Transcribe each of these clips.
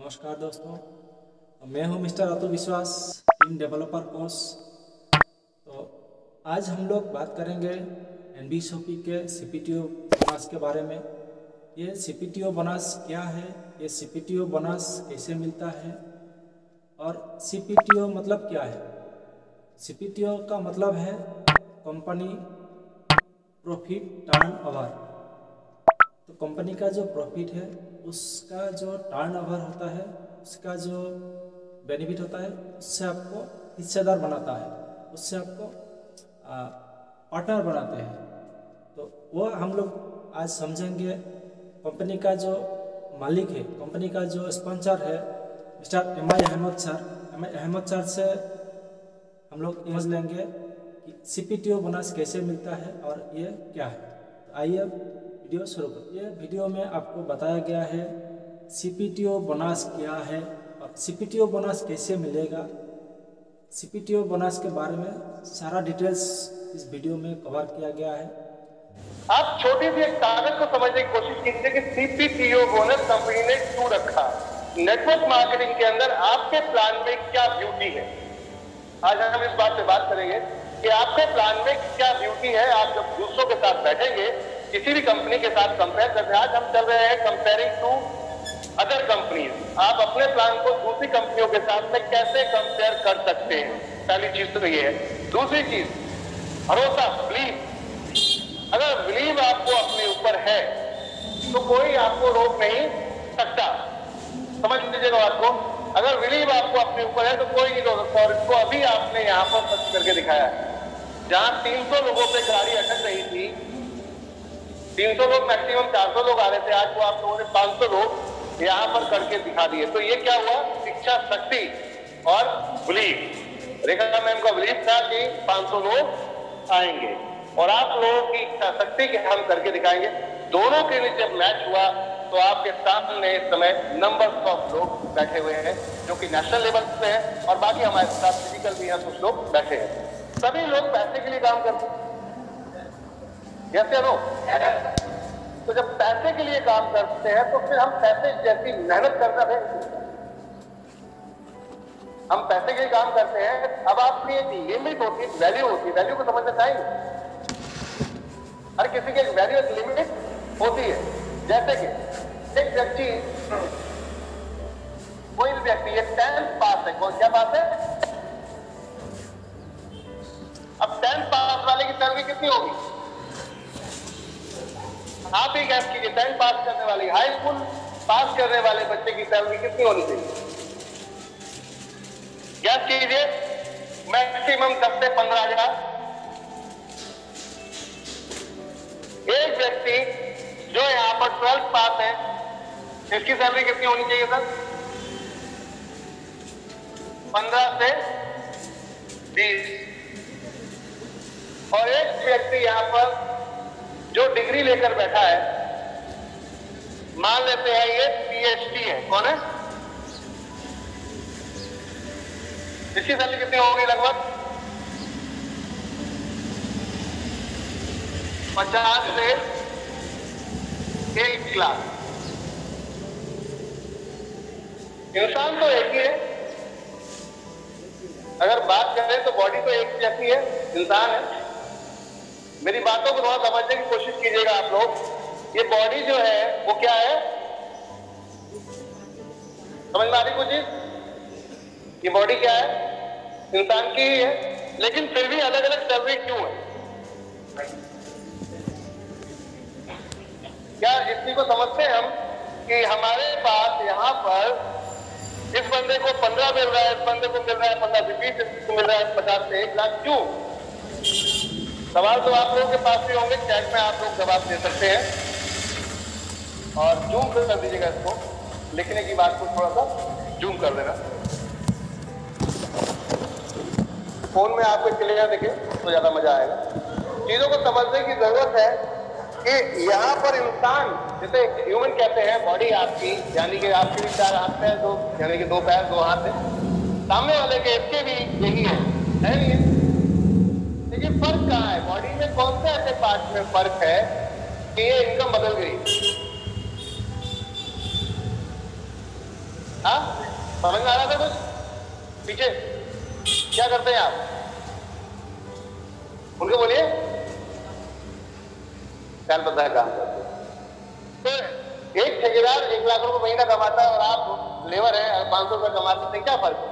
नमस्कार दोस्तों, मैं हूं मिस्टर अतुल विश्वास इन डेवलपर कोर्स। तो आज हम लोग बात करेंगे एनबीएसओपी के सीपीटीओ बोनस के बारे में। ये सीपीटीओ बोनस क्या है, ये सीपीटीओ बोनस कैसे मिलता है और सीपीटीओ मतलब क्या है। सीपीटीओ का मतलब है कंपनी प्रॉफिट टर्नओवर। तो कंपनी का जो प्रॉफिट है उसका जो टर्नओवर होता है, उसका जो बेनिफिट होता है, उससे आपको हिस्सेदार बनाता है, उससे आपको पार्टनर बनाते हैं। तो वो हम लोग आज समझेंगे। कंपनी का जो मालिक है, कंपनी का जो स्पॉन्सर है mister M I. Ahmed sir, M I. Ahmed sir से हम लोग समझ लेंगे कि सीपीटीओ बोनस कैसे मिलता है और ये क्या है। तो आइए वीडियो शुरू करें। ये वीडियो में आपको बताया गया है सीपीटीओ बोनस क्या है और सीपीटीओ बोनस कैसे मिलेगा। सीपीटीओ बोनस के बारे में सारा डिटेल्स इस वीडियो में कवर किया गया है। आप छोटी सी एक कागज को समझने की कोशिश कीजिए कि सीपीटीओ बोनस कंपनी ने क्यों रखा। नेटवर्क मार्केटिंग के अंदर आपके प्लान में क्या ब्यूटी है, आज हम इस बात पे बात करेंगे कि आपके प्लान में क्या ब्यूटी है। आप जब दूसरों के साथ बैठेंगे, किसी भी कंपनी के साथ कंपेयर करते हैं, आज हम चल रहे हैं कंपेयरिंग टू अदर कंपनीज। आप अपने प्लान को दूसरी कंपनियों के साथ में कैसे कंपेयर कर सकते हैं, पहली चीज तो ये है। दूसरी चीज भरोसा, बिलीव। अगर बिलीव आपको अपने ऊपर है तो कोई आपको रोक नहीं सकता। समझ लीजिएगा बात को। अगर बिलीव आपको अपने ऊपर है तो कोई नहीं रोक सकता। और इसको अभी आपने यहाँ पर सच करके दिखाया है। जहां 300 लोगों पे गाड़ी अटक रही थी, 300 लोग मैक्सिमम 400 लोग आ रहे थे, आज वो आप लोगों ने 500 लोग यहाँ पर करके दिखा दिए। तो ये क्या हुआ, इच्छा शक्ति और बिलीव। रेखा मैम का बिलीव था कि 500 लोग आएंगे और आप लोगों की इच्छा शक्ति के हम करके दिखाएंगे। दोनों के लिए जब मैच हुआ तो आपके सामने इस समय नंबर ऑफ लोग बैठे हुए हैं जो कि नेशनल लेवल पे हैं और बाकी हमारे साथ फिजिकल भी यहाँ कुछ लोग बैठे हैं। सभी लोग पैसे के लिए काम करते हैं, यस या नो? तो जब पैसे के लिए काम करते हैं तो फिर हम पैसे जैसी मेहनत करना है। हम पैसे के लिए काम करते हैं। अब आपकी एक लिमिट होती है, वैल्यू होती है। वैल्यू को समझना चाहिए। हर किसी की एक वैल्यू, एक लिमिट होती है। जैसे कि एक व्यक्ति, कोई भी व्यक्ति, ये 10th पास है। कौन क्या पास है? अब 10th पास वाले की सैलरी कितनी होगी? आप ही गैस कीजिए। 10th पास करने वाली, हाई स्कूल पास करने वाले बच्चे की सैलरी कितनी होनी चाहिए? गैस कीजिए। मैक्सिमम 10 से 15,000। एक व्यक्ति जो यहां पर 12th पास है, इसकी सैलरी कितनी होनी चाहिए सर? 15 से 20। और एक व्यक्ति यहां पर जो डिग्री लेकर बैठा है, मान लेते हैं ये पीएचडी है, कौन है? इसकी सैलरी कितनी होगी? लगभग 50 से 1 लाख। इंसान तो एक ही है। अगर बात करें तो बॉडी तो एक जैसी है, इंसान है। मेरी बातों को थोड़ा समझने की कोशिश कीजिएगा आप लोग। ये बॉडी जो है वो क्या है, समझ में आ रही कुछ चीज? ये बॉडी क्या है? इंसान की ही है, लेकिन फिर भी अलग अलग सैलरी क्यों है? क्या इसी को समझते हैं हम कि हमारे पास यहाँ पर इस बंदे को 15 मिल रहा है, इस बंदे को मिल रहा है 15 से 20, इसको मिल रहा है 50 से 1 लाख, क्यों? सवाल तो आप लोगों के पास भी होंगे, चैट में आप लोग जवाब दे सकते हैं। और जूम कर दीजिएगा इसको, लिखने की बात को थोड़ा सा जूम कर देना। फोन में आपको क्लियर दिखे तो ज्यादा मजा आएगा। चीजों को समझने की जरूरत है कि यहाँ पर इंसान, जैसे ह्यूमन कहते हैं, बॉडी आपकी, यानी कि आपके भी 4 हाथ है, यानी कि 2 पैर 2 हाथ है। सामने वाले के इसके भी यही है नहीं है? लेकिन फर्क कहाँ है? बॉडी में कौन से ऐसे पार्ट में फर्क है कि ये इनकम बदल गई? हाँ, समझ में आ रहा था कुछ? पीछे क्या करते हैं आप? उनको बोलिए क्या पता है काम करते। तो एक ठेकेदार 1 लाख रुपए महीना कमाता है और आप लेबर है 500 रुपए कमाते हैं, क्या फर्क है?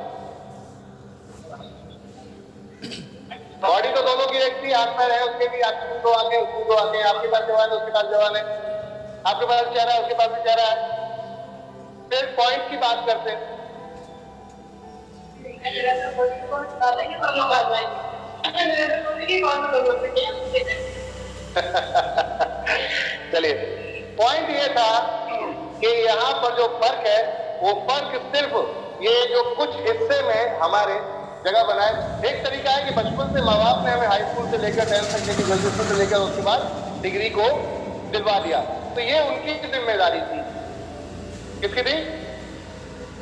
बॉडी तो दोनों की एक थी, हाथ पैर है उसके भी, आपके दो आंखें उसकी दो आंखें, आपके पास जवान है उसके पास जवान है, आपके पास चेहरा है उसके पास भी चेहरा है। फिर पॉइंट की बात करते हैं। चलिए, पॉइंट ये था कि यहाँ पर जो फर्क है वो फर्क सिर्फ ये जो कुछ हिस्से में हमारे जगह बनाए। एक तरीका है कि बचपन से माँ बाप ने हमें हाई स्कूल से लेकर 10th तक लेकर ग्रेजुएशन से लेकर उसके बाद डिग्री को दिलवा दिया, तो ये उनकी जिम्मेदारी थी। किसकी थी?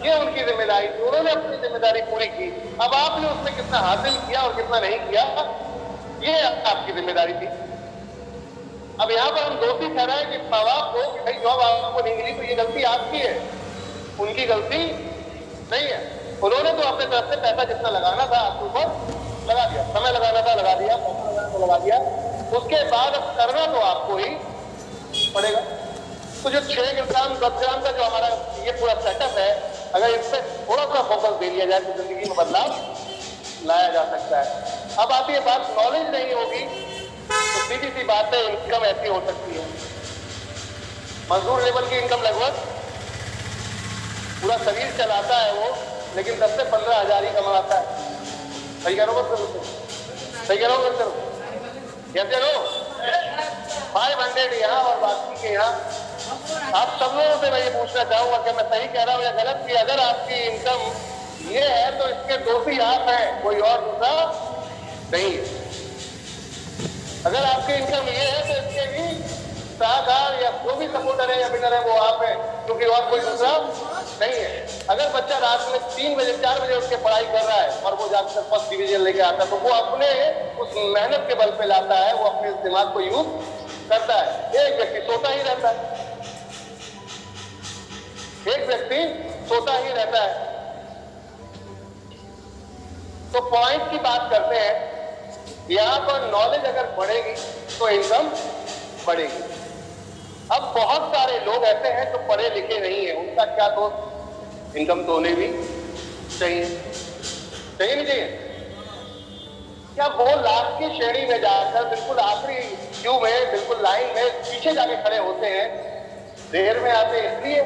ये उनकी जिम्मेदारी थी, उन्होंने अपनी जिम्मेदारी पूरी की। अब आपने उसमें कितना हासिल किया और कितना नहीं किया, ये आपकी जिम्मेदारी थी। अब यहाँ पर हम दोषी ठहराए कि माँ बाप को कि भाई जॉब आपको नहीं मिली तो ये गलती आपकी है, उनकी गलती नहीं है। उन्होंने तो अपने तरफ से पैसा जितना लगाना था आपके ऊपर लगा दिया, समय लगाना था लगा दिया, पैसा लगाना था लगा दिया। उसके बाद अब करना तो आपको ही पड़ेगा। तो जो 6 ग्राम 10 ग्राम का जो हमारा ये पूरा सेटअप है, अगर इस पर थोड़ा सा फोकस दे दिया जाए तो जिंदगी में बदलाव लाया जा सकता है। अब आती है बात, नॉलेज नहीं होगी तो सीधी सी बात है, इनकम ऐसी हो सकती है। मजदूर लेवल की इनकम लगभग पूरा शरीर चलाता है वो, लेकिन 10 से 15,000 ही कमाता है। सही कह रहा हूँ? सही कह रहा हूँ? यस करो 500 यहाँ और बाकी के यहाँ। आप सब लोगों से मैं ये पूछना चाहूंगा कि मैं सही कह रहा हूँ या गलत, कि अगर आपकी इनकम ये है तो इसके दोषी आप हैं, कोई और दूसरा नहीं है। अगर आपकी इनकम ये है तो इसके भी सलाहकार या जो भी सपोर्टर है या विनर है वो आप है, क्योंकि और कोई दूसरा नहीं है। अगर बच्चा रात में 3 बजे 4 बजे उठ के पढ़ाई कर रहा है और वो जाकर फर्स्ट डिवीजन लेके आता है, तो वो अपने उस मेहनत के बल पे लाता है, वो अपने दिमाग को यूज करता है। एक व्यक्ति सोता ही रहता है, एक व्यक्ति सोता ही रहता है। तो पॉइंट की बात करते हैं, यहां पर नॉलेज अगर बढ़ेगी तो इनकम बढ़ेगी। अब बहुत सारे लोग ऐसे हैं जो पढ़े लिखे नहीं है, उनका क्या दोष? इनकम तो होने भी चाहिए, चाहिए नहीं चाहिए? क्या वो लाख की श्रेणी में जाकर बिल्कुल आखिरी क्यू में, बिल्कुल लाइन में पीछे जाके खड़े होते हैं, देर में आते इसलिए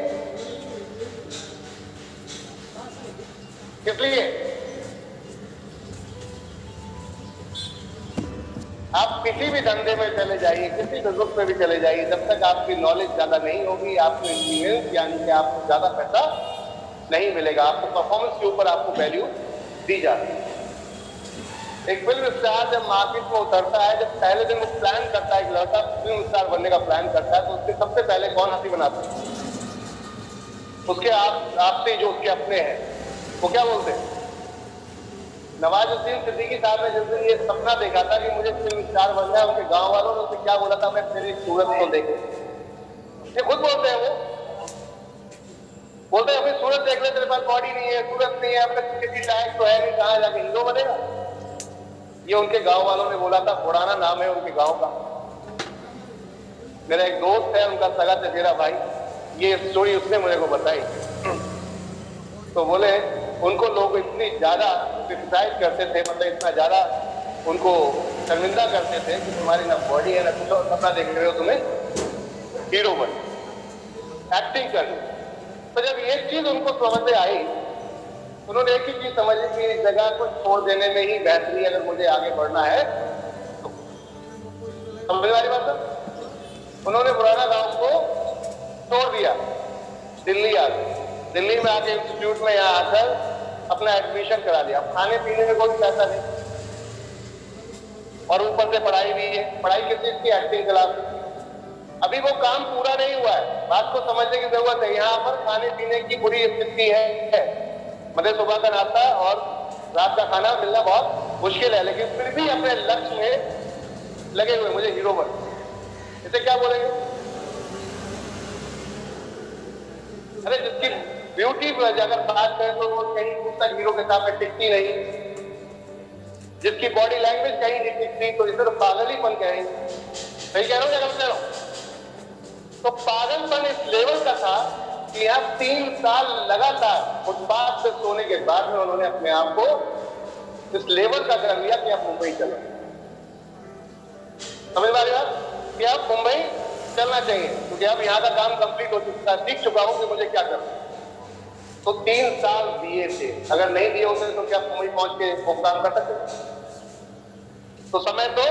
आप किसी भी धंधे में चले जाइए, किसी बिजनेस में भी चले जाइए, जब तक आपकी नॉलेज ज्यादा नहीं होगी, आपको एक्सपीरियंस यानी कि आपको ज्यादा पैसा नहीं मिलेगा। आपको परफॉर्मेंस के ऊपर आपको वैल्यू दी जाती है। एक फिल्म स्टार जब मार्केट में उतरता है, जब पहले दिन वो प्लान करता है, एक लड़का फिल्म स्टार बनने का प्लान करता है, तो उसके सबसे पहले कौन हंसी बनाता है? उसके आपसे जो उसके अपने हैं, वो क्या बोलते हैं? नवाजुद्दीन सिद्दीकी साहब ने जिस दिन ये सपना देखा था कि मुझे फिल्म स्टार बनना है, उनके गांव वालों ने उसे क्या बोला था? मैं तेरी सूरत को देखे। ये खुद बोलते हैं, वो बोलते हैं अपनी सूरत देख ले, तेरे पास बॉडी नहीं है, सूरत नहीं है, अपने किसी लायक तो है नहीं, कहाँ जाके हीरो बनेगा? ये उनके गांव वालों ने बोला था। पुराना नाम है उनके गांव का। मेरा एक दोस्त है, उनका सगा चचेरा भाई, ये स्टोरी उसने मुझे को बताई। तो बोले उनको लोग इतनी ज्यादा क्रिटिसाइज करते थे, मतलब इतना ज्यादा उनको शर्मिंदा करते थे कि तुम्हारी ना बॉडी है ना तुम लोग सपना देख रहे हो, तुम्हें हीरो बन एक्टिंग करनी। तो जब ये चीज उनको समझ में आई, उन्होंने एक ही चीज समझी कि इस जगह को छोड़ देने में ही बेहतरी, अगर मुझे आगे बढ़ना है तो। समझ वाली बात है? उन्होंने पुराना गांव को छोड़ दिया, दिल्ली आ गए। दिल्ली में आके इंस्टीट्यूट में यहाँ आकर अपना एडमिशन करा लिया। खाने पीने में कोई पैसा नहीं और ऊपर से पढ़ाई भी है। पढ़ाई किस चीज की? Acting class. अभी वो काम पूरा नहीं हुआ है, बात को समझने की जरूरत है। यहाँ पर खाने पीने की बुरी स्थिति है, मतलब सुबह का नाश्ता और रात का खाना मिलना बहुत मुश्किल है, लेकिन फिर भी अपने लक्ष्य में लगे हुए, मुझे हीरो बन। इसे क्या बोलेंगे? अरे जिसकी ब्यूटी पर अगर बात करें तो वो कहीं उतना हीरो के सामने टिकती नहीं, जिसकी बॉडी लैंग्वेज कहीं नहीं टिकती, तो इधर पागलीपन कहेंगे। सही कह रहा हूँ या गलत कह रहा हूँ? तो पागलपन इस लेवल का था कि आप 3 साल लगातार फुटपाथ पे सोने के बाद में उन्होंने अपने आप को इस लेवल का कर लिया कि आप मुंबई चलो। समझ में आ रही बात कि आप मुंबई चलना चाहिए, क्योंकि अब यहाँ का काम कंप्लीट हो चुका है, सीख चुका हूं कि मुझे क्या करना। तो 3 साल दिए थे, अगर नहीं दिए होते तो क्या मुंबई पहुंच के वो काम कर सकते? तो समय तो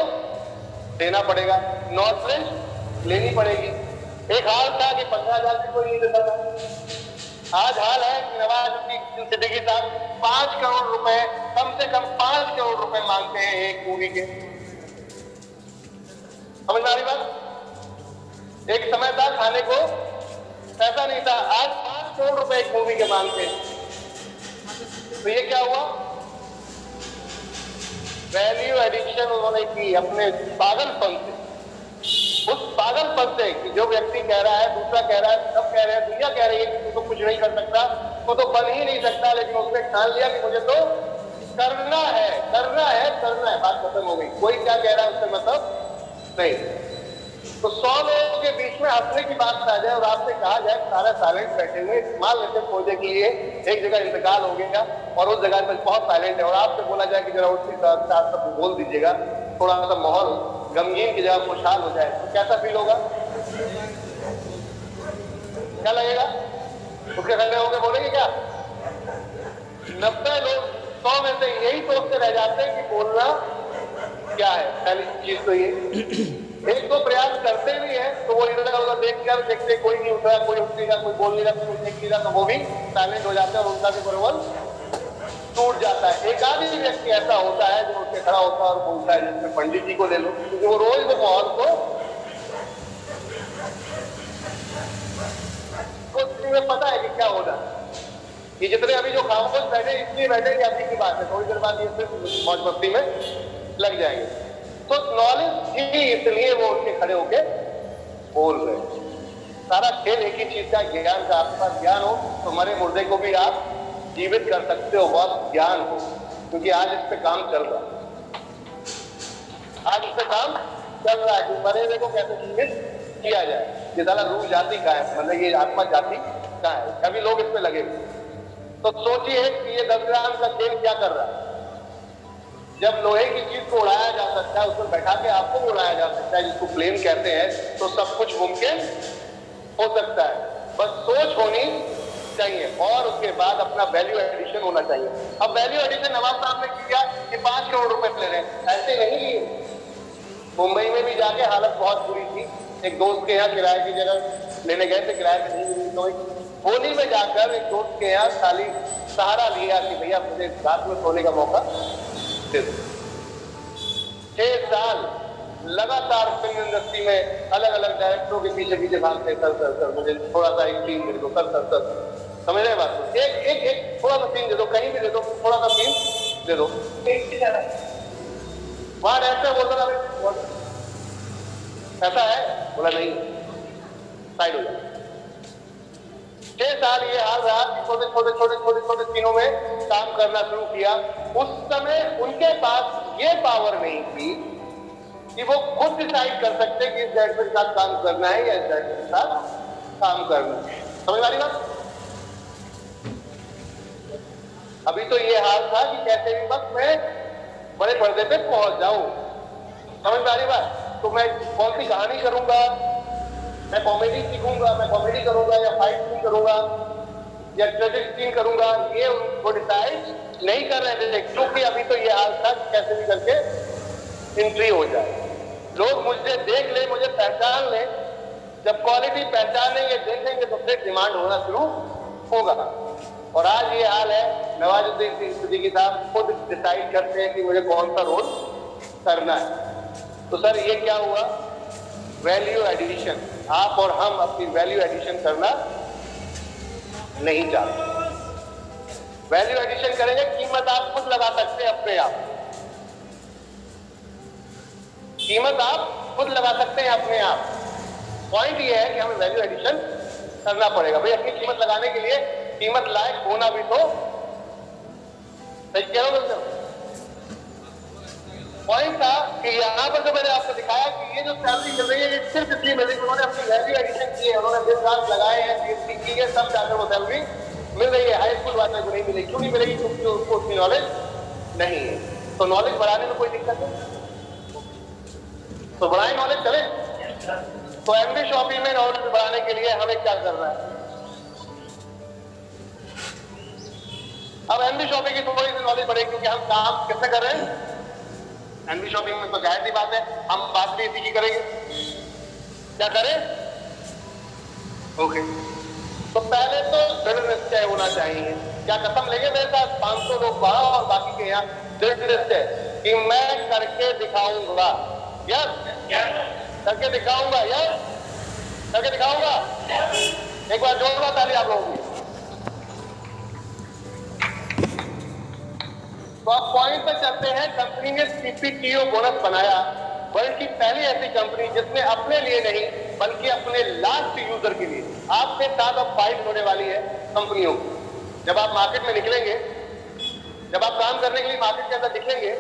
देना पड़ेगा, नॉलेज लेनी पड़ेगी। एक हाल था कि 15,000 भी कोई नहीं देता था। आज हाल है कि नवाजुद्दीन सिद्दीकी साहब 5 करोड़ रुपए, कम से कम 5 करोड़ रुपए मांगते हैं एक मूवी के। समझ में आ रही बात? एक समय था खाने को पैसा नहीं था, आज 5 करोड़ रुपए एक मूवी के मांगते हैं। तो ये क्या हुआ? वैल्यू एडिक्शन उन्होंने की अपने पागलपन से। उस पागलपन से कि जो व्यक्ति कह रहा है, दूसरा कह रहा है, सब कह रहे हैं, दुनिया कह रही है कि तू तो कुछ नहीं कर सकता, वो तो बन ही नहीं सकता, लेकिन उसने ठान लिया कि मुझे तो करना है, करना है, करना है। बात खत्म हो गई। कोई क्या कह रहा है उससे मतलब नहीं। तो 100 लोगों के बीच में हंसने की बात आ जाए और आपसे कहा जाए सारा साइलेंट बैठे हुए, मान लेते खोजने के लिए एक जगह इंतकाल हो गया और उस जगह पर बहुत साइलेंट है, और आपसे बोला जाए कि जरा उसके साथ सब बोल दीजिएगा, थोड़ा सा माहौल गमगीन की जगह खुशहाल हो जाए, तो कैसा फील होगा? क्या लगेगा? उसके खड़े होकर बोलेंगे क्या? 90 लोग 100 में से यही सोचते रह जाते हैं कि बोलना क्या है। पहली चीज तो ये, एक दो प्रयास करते भी हैं तो वो इधर उधर देखकर देखते कोई नहीं उठ रहा, कोई उठेगा, कोई बोल नहीं रहा, कोई देख नहीं रहा, तो वो भी साइलेंट हो जाता है और उनका भी मनोबल टूट जाता है। एक आदमी व्यक्ति ऐसा होता है जो उसके खड़ा होता है और बोलता है, जिसमें पंडित जी को ले लो, क्योंकि वो रोज वो माहौल को में पता है कि क्या होना। ये जितने अभी जो खामोश बैठे इसलिए बैठे कि अभी की बात है, थोड़ी देर बाद ये सिर्फ मौज मस्ती में लग जाएंगे। तो नॉलेज ही इसलिए वो उठ के खड़े होके बोल रहे। सारा खेल एक ही चीज का, ज्ञान का। आपके पास ज्ञान हो तो मरे मुर्दे को भी आप जीवित कर सकते हो, बहुत ज्ञान हो, क्योंकि आज इस पे काम चल रहा है। आज इस पे काम चल रहा है कि मरे हुए को कैसे जीवित किया जाए। ये सारा रूह जाति का है, मतलब ये आत्मा जाति का है, अभी लोग इस पे लगे हुए। तो सोचिए कि ये 10 ग्राम का खेल क्या कर रहा है। जब लोहे की चीज को उड़ाया जा सकता है, उसमें बैठा के आपको उड़ाया जा सकता है, जिसको प्लेन कहते हैं, तो सब कुछ मुमकिन हो सकता है। बस सोच होनी चाहिए और उसके बाद अपना वैल्यू एडिशन होना चाहिए। अब वैल्यू एडिशन नवाब साहब ने किया कि 5 करोड़ रुपए ले रहे हैं, ऐसे नहीं लिए। मुंबई में भी जाके हालत बहुत बुरी थी। एक दोस्त के यहाँ किराए की जगह लेने गए थे, किराए पे नहीं मिली, तो होली में जाकर एक दोस्त के यहाँ खाली सहारा लिया कि भैया मुझे रात में सोने का मौका दे दो। 6 साल लगातार फिल्म इंडस्ट्री में अलग अलग डायरेक्टरों के पीछे पीछे भागते, सर मुझे थोड़ा सा एक सीन दे दो, सर समझ रहे बात को? एक थोड़ा सा सीन दे दो, कहीं भी दे दो, थोड़ा सा सीन दे दो। वहां डायरेक्टर बोलता था ऐसा है, बोला नहीं, साइड हो जाए। 6 साल ये हाल रहा कि छोटे सीनों में काम करना शुरू किया। उस समय उनके पास ये पावर नहीं थी कि वो खुद डिसाइड कर सकते कि इस डायरेक्टर के साथ काम करना है या इस डायरेक्टर के साथ काम करना है। समझ आ रही बात? अभी तो ये हाल था कि कैसे भी बस मैं बड़े पर्दे पे पहुंच जाऊं। समझ में आ रही बात? तो मैं कौन सी कहानी करूंगा, मैं कॉमेडी सीखूंगा, मैं कॉमेडी करूंगा या फाइट सीन करूंगा या ट्रेजिक सीन करूंगा, ये उनको डिसाइड नहीं कर रहे थे, क्योंकि अभी तो ये हाल था कैसे भी करके एंट्री हो जाए, लोग मुझे देख ले, मुझे पहचान ले। जब क्वालिटी पहचानेंगे, देखेंगे तो फिर डिमांड होना शुरू होगा। और आज ये हाल है, नवाजुद्दीन सिद्दीकी साहब खुद डिसाइड करते हैं कि मुझे कौन सा रोल करना है। तो सर ये क्या हुआ? Value addition. आप और हम अपनी वैल्यू एडिशन करना नहीं चाहते। वैल्यू एडिशन करेंगे, कीमत आप खुद लगा सकते हैं अपने आप। कीमत आप खुद लगा सकते हैं अपने आप। पॉइंट ये है कि हमें वैल्यू एडिशन करना पड़ेगा। भाई अपनी कीमत लगाने के लिए कीमत लायक होना भी तो सही कह रहा हूं। पॉइंट था कि यहाँ पर जो मैंने आपको दिखाया कि ये जो सैलरी मिल रही है ये सिर्फ इसलिए मिल रही है, उन्होंने अपनी वैल्यू एडिशन की है, उन्होंने दिन रात लगाए हैं, पीएचडी की है, सब जाकर वो सैलरी मिल रही है। हाई स्कूल वाले को नहीं मिलेगी। क्यों नहीं मिलेगी? क्योंकि उसको उतनी नॉलेज नहीं है। तो नॉलेज बढ़ाने में कोई दिक्कत नहीं, तो बढ़ाए नॉलेज चले। तो एमबी शॉपिंग में नॉलेज बढ़ाने के लिए हमें क्या करना है? अब एमबी शॉपिंग की थोड़ी सी नॉलेज बढ़ेगी, क्योंकि हम काम किससे कर रहे हैं? एमबी शॉपिंग में तो जाहिर सी बात है हम बात भी इसी की करेंगे। क्या करें? ओके, तो पहले तो दृढ़ निश्चय होना चाहिए। क्या कसम लेंगे मेरे साथ? 500 लोग वहां और बाकी के यहाँ दृढ़ निश्चय कि मैं करके दिखाऊंगा। यस, करके दिखाऊंगा। यस, करके दिखाऊंगा। एक बार जोरदार ताली आप लोगों की। तो आप पॉइंट पे चलते हैं। कंपनी ने सीपीटीओ बोनस बनाया, वर्ल्ड की पहली ऐसी कंपनी जिसने अपने लिए नहीं बल्कि अपने लास्ट यूजर के लिए। आपके साथ अब फाइट होने वाली है कंपनियों की। जब आप मार्केट में निकलेंगे, जब आप काम करने के लिए मार्केट के अंदर निकलेंगे,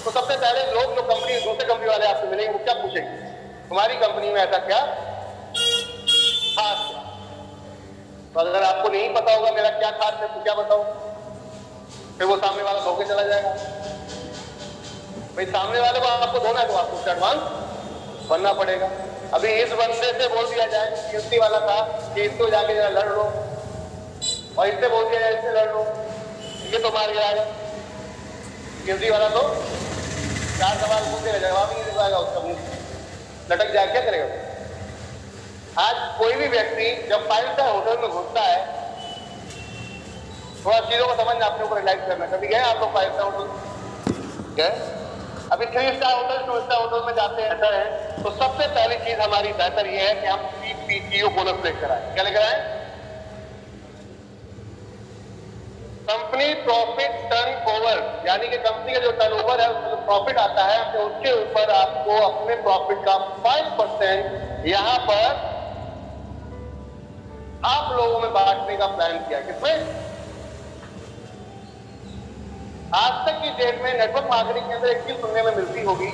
तो सबसे पहले लोग जो कंपनी दूसरे कंपनी वाले आपसे मिलेंगे वो क्या पूछेंगे? तुम्हारी कंपनी में ऐसा क्या खास? तो अगर आपको नहीं पता होगा मेरा क्या खास है तो क्या बताऊं? फिर वो सामने वाला धोखे चला जाएगा। भाई सामने वाले को आपको धोना है तो आपको एडवांस बनना पड़ेगा। अभी इस बंदे से बोल दिया जाए, पीएचडी वाला था, कि इसको जाके जरा लड़ लो, और इससे बोल दिया जाए इससे लड़ लो, ये तो मार गिराएगा। पीएचडी वाला तो 4 सवाल पूछेगा, जवाब ही नहीं दे पाएगा, उसका मुंह लटक जाए, क्या करेगा? आज कोई भी व्यक्ति जब 5 स्टार होटल में घुसता है, थोड़ा चीजों को समझना, अपने ऊपर रिलाइज करना। कभी गए आप लोग 5 स्टार होटल? गए? अभी 3 स्टार होटल 2 स्टार होटल में जाते हैं, ऐसा है तो सबसे पहली चीज हमारी बेहतर ये है कि हम सीपीटीओ बोनस लेकर आए। क्या लेकर आए? कंपनी प्रॉफिट टर्न ओवर, यानी कि कंपनी का जो टर्नओवर है उसमें जो प्रॉफिट आता है तो उसके ऊपर आपको अपने प्रॉफिट का 5% यहां पर आप लोगों में बांटने का प्लान किया। किसमें? आज तक की डेट में नेटवर्क मार्केटिंग के अंदर एक चीज सुनने में मिलती होगी,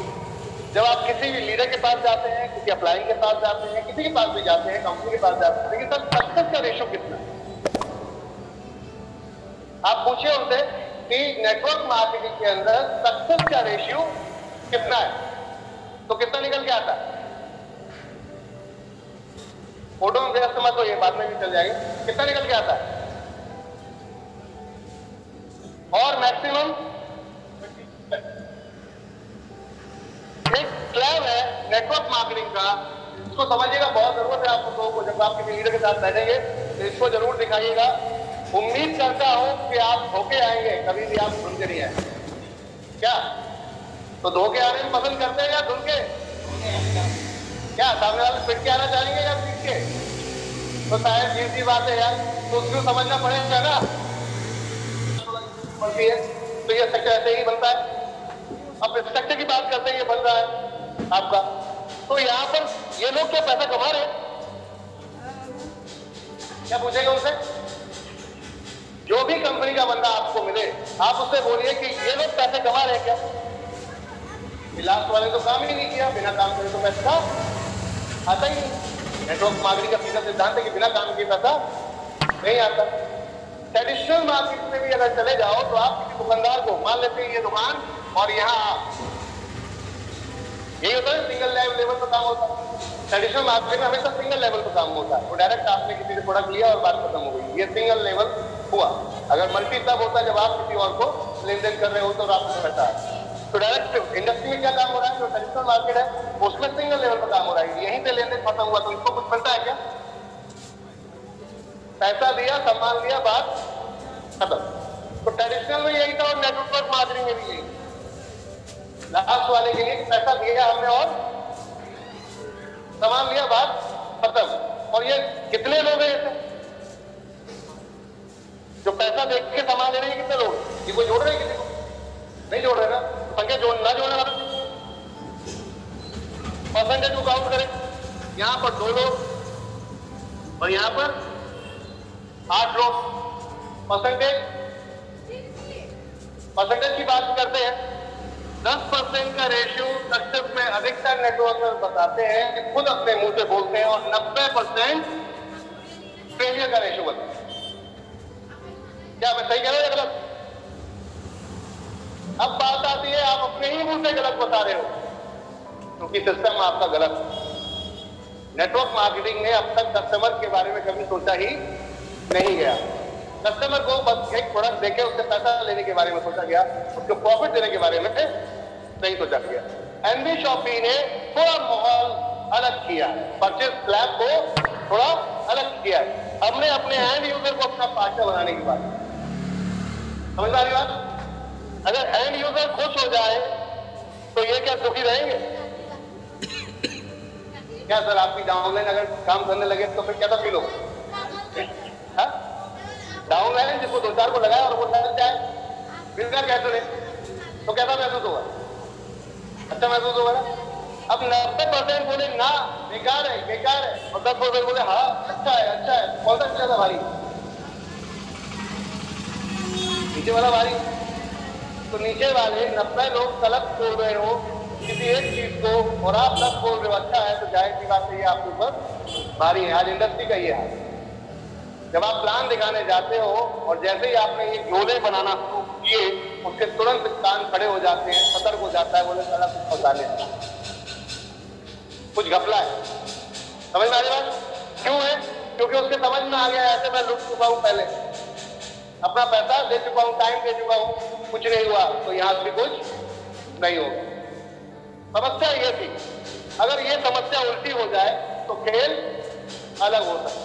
जब आप किसी भी लीडर के पास जाते हैं, किसी अप्लाइंग के पास जाते हैं, किसी के पास भी जाते हैं, कंपनी के पास जाते हैं, लेकिन सर सक्सेस का रेशो कितना है? आप पूछिए उनसे कि नेटवर्क मार्केटिंग के अंदर सक्सेस का रेशियो कितना है, तो कितना निकल के आता है? फोटो में व्यस्त मत हो, ये बाद में भी चल जाएगी। कितना निकल के आता है? और मैक्सिमम एक क्लब है नेटवर्क मार्केटिंग का, इसको समझिएगा, बहुत जरूरत है आपको लोगों को। जब आप किसी लीडर के साथ बैठेंगे तो इसको जरूर दिखाइएगा। उम्मीद करता हूं कि आप धोखे आएंगे, कभी भी आप धुल के नहीं आए। क्या तो धोखे आने में पसंद करते हैं या धुल के? क्या सामने वाले पिट के आना चाहेंगे या पीट के? तो शायद सीधी बात है यार, तो उसको समझना पड़ेगा ना। है तो ये स्ट्रक्चर ऐसे ही बनता है। अब स्ट्रक्चर की बात करते हैं, ये बन रहा है आपका। तो यहाँ पर ये लोग क्या पैसा कमा रहे हैं? क्या पूछेंगे उनसे? जो भी कंपनी का बंदा आपको मिले, आप उससे बोलिए कि ये लोग पैसे कमा रहे हैं क्या? लास्ट वाले तो काम ही नहीं किया, बिना काम करे तो पैसा आता ही नहीं। नेटवर्क मार्केटिंग का सीधा सिद्धांत है कि बिना काम किए पैसा नहीं आता। ट्रेडिशनल मार्केट में भी अगर चले जाओ तो आप किसी दुकानदार को, मान लेते हैं ये दुकान और यहाँ यही होता है, सिंगल लेवल पर काम होता है। ट्रेडिशनल मार्केट में हमेशा सिंगल लेवल पर काम होता है, वो डायरेक्ट आपने किसी से प्रोडक्ट लिया और बात खत्म हो गई, ये सिंगल लेवल हुआ। अगर मल्टी तब होता है जब आप किसी और को लेन देन कर रहे हो तो आपको पैसा है। तो डायरेक्ट इंडस्ट्री में क्या काम हो रहा है, जो ट्रेडिशनल मार्केट है उसमें सिंगल लेवल पर काम हो रहा है, यहीं से लेन देन खत्म हुआ तो इसको कुछ मिलता है क्या? पैसा दिया, सम्मान दिया, बात खत्म। तो ट्रेडिशनल में यही था और नेटवर्क मार्केटिंग में भी यही। लास्ट वाले के लिए पैसा दिया हमने और सामान लिया, बात खत्म। और ये कितने लोग हैं ऐसे जो पैसा देख के सामान ले रहे हैं? कितने लोग? ये कोई जोड़ रहे हैं? किसी को नहीं जोड़ रहे ना? संख्या ना जोड़ने वाला परसेंटेज को काउंट करें। यहाँ पर 2 लोग और यहाँ पर 8 लोग। परसेंटेज की बात करते हैं, 10% का रेशियो सक्सेस में अधिकतर नेटवर्कर बताते हैं, खुद अपने मुंह से बोलते हैं, और 90% फेलियर का रेशियो बताते हैं। क्या मैं सही कह रहा हूं या गलत? अब बात आती है, आप अपने ही मुंह से गलत बता रहे हो, क्योंकि सिस्टम आपका गलत है। नेटवर्क मार्केटिंग ने अब तक कस्टमर के बारे में कभी सोचा ही नहीं गया। कस्टमर को बस एक प्रोडक्ट देके उससे पैसा लेने के बारे में सोचा गया, उसको प्रॉफिट देने के बारे में नहीं सोचा गया। एनबी शॉपी ने थोड़ा माहौल अलग किया, परचेज स्लैब को थोड़ा अलग किया। हमने अपने एंड यूजर को अपना पार्टनर बनाने की बात, समझ आ रही बात? अगर एंड यूजर खुश हो जाए तो ये क्या दुखी रहेंगे? क्या सर आपकी डाउनलाइन अगर काम करने लगे तो फिर कैसा फील होगा? डाउनलाइन जिसको 2-4 को लगाया और वो लग जाए बिल्कुल कैसे रहे तो कैसा महसूस होगा? अच्छा महसूस होगा ना? अब 90% बोले ना बेकार है बेकार है, और 10% बोले हाँ अच्छा है, कौन सा ज्यादा भारी? नीचे वाला भारी। तो नीचे वाले 90 लोग गलत बोल रहे हो किसी एक चीज को, और आप 10 बोल रहे हो अच्छा है, तो जाहिर सी बात है ये आपके ऊपर भारी है। आज इंडस्ट्री का ये है, जब आप प्लान दिखाने जाते हो और जैसे ही आपने ये गोले बनाना शुरू किए, उसके तुरंत कान खड़े हो जाते हैं, सतर्क हो जाता है, बोले साला कुछ पता नहीं, कुछ घपला है। समझ में आ रही बात? क्यों है? क्योंकि उसके समझ में आ गया ऐसे मैं लुट चुका हूं, पहले अपना पैसा दे चुका हूं, टाइम दे चुका हूं, कुछ नहीं हुआ, तो यहां से कुछ नहीं होगा। समस्या ये थी, अगर ये समस्या उल्टी हो जाए तो खेल अलग होता है।